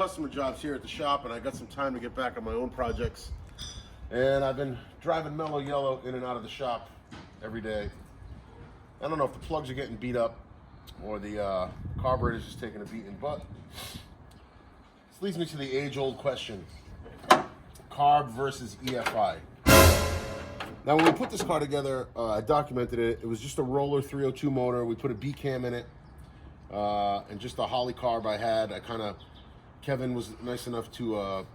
customer jobs here at the shop, and I got some time to get back on my own projects. And I've been driving Mellow Yellow in and out of the shop every day. I don't know if the plugs are getting beat up or the carburetor is just taking a beating, but this leads me to the age-old question: Carb versus EFI. Now, when we put this car together, I documented it. It was just a roller 302 motor. We put a B cam in it, and just a Holly carb I had. Kevin was nice enough to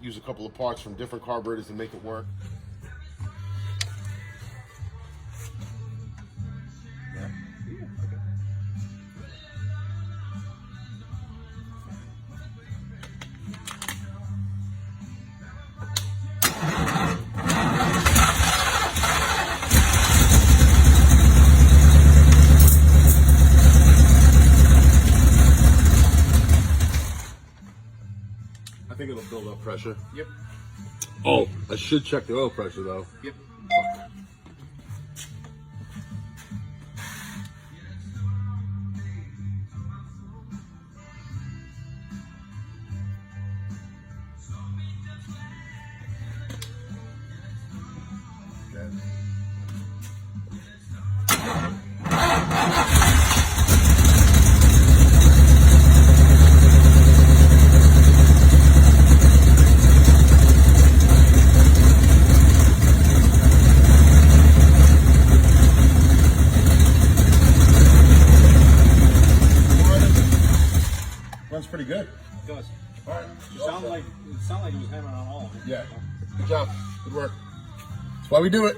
use a couple of parts from different carburetors to make it work. Yeah. Okay. I think it'll build up pressure. Yep. Oh, I should check the oil pressure though. Yep. Okay. Runs pretty good. It does. All right. It sounded like he was hammering on all of it. Yeah. Good job. Good work. That's why we do it.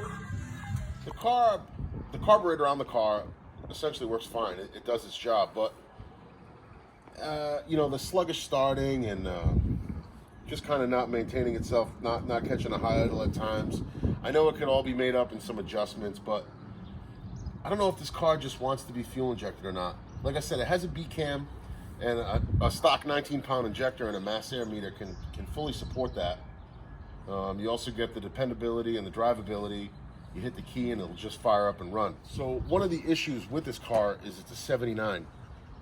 The carburetor on the car essentially works fine. It does its job, but you know, the sluggish starting and just kind of not maintaining itself, not catching a high idle at times. I know it could all be made up in some adjustments, but I don't know if this car just wants to be fuel injected or not. Like I said, it has a B cam. And a stock 19-pound injector and a mass air meter can fully support that. You also get the dependability and the drivability. You hit the key and it'll just fire up and run. So one of the issues with this car is it's a 79.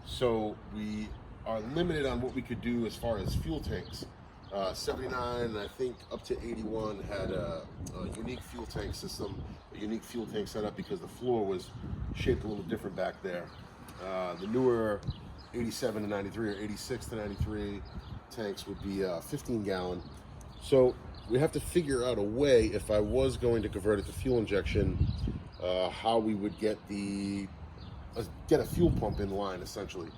So we are limited on what we could do as far as fuel tanks. 79 and I think up to 81 had a unique fuel tank system, a unique fuel tank setup because the floor was shaped a little different back there. The newer 87 to 93 or 86 to 93 tanks would be 15-gallon. So we have to figure out a way, if I was going to convert it to fuel injection, how we would get a fuel pump in line, essentially.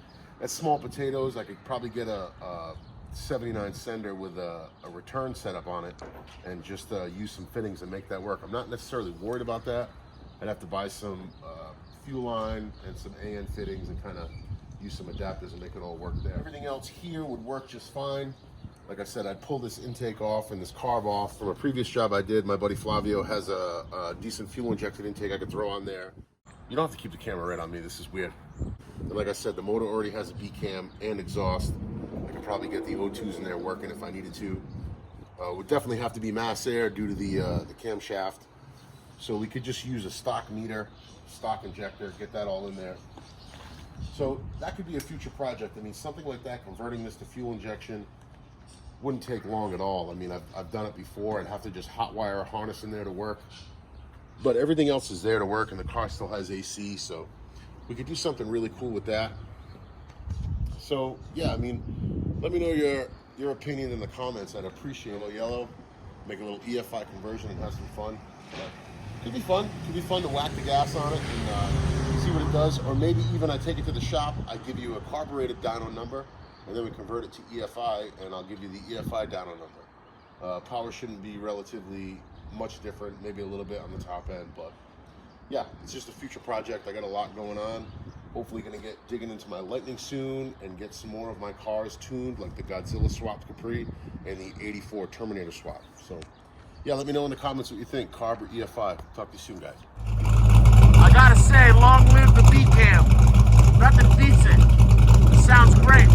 That's small potatoes. I could probably get a 79 sender with a return setup on it and just use some fittings and make that work. I'm not necessarily worried about that. I'd have to buy some fuel line and some AN fittings and kind of use some adapters and make it all work there. Everything else here would work just fine. Like I said, I'd pull this intake off and this carb off. From a previous job I did, my buddy Flavio has a decent fuel injected intake I could throw on there. You don't have to keep the camera right on me, this is weird. And like I said, the motor already has a B cam and exhaust. I could probably get the O2s in there working if I needed to. Would definitely have to be mass air due to the camshaft. So we could just use a stock meter, stock injector, get that all in there. So that could be a future project. I mean, something like that, converting this to fuel injection, wouldn't take long at all. I mean, I've done it before. I'd have to just hot wire a harness in there to work. But everything else is there to work, and the car still has AC, so we could do something really cool with that. So, yeah, I mean, let me know your opinion in the comments. I'd appreciate it. Yellow, make a little EFI conversion and have some fun. Could be fun. Could be fun to whack the gas on it and see what it does. Or maybe even I take it to the shop, I give you a carbureted dyno number, and then we convert it to EFI, and I'll give you the EFI dyno number. Power shouldn't be relatively much different, maybe a little bit on the top end, but yeah, it's just a future project. I got a lot going on. Hopefully gonna get digging into my Lightning soon and get some more of my cars tuned, like the Godzilla swapped Capri and the 84 Terminator swap. So yeah, let me know in the comments what you think, Carb or EFI. Talk to you soon, guys. I gotta say, long live the B-Cam. Nothing beats it. It sounds great.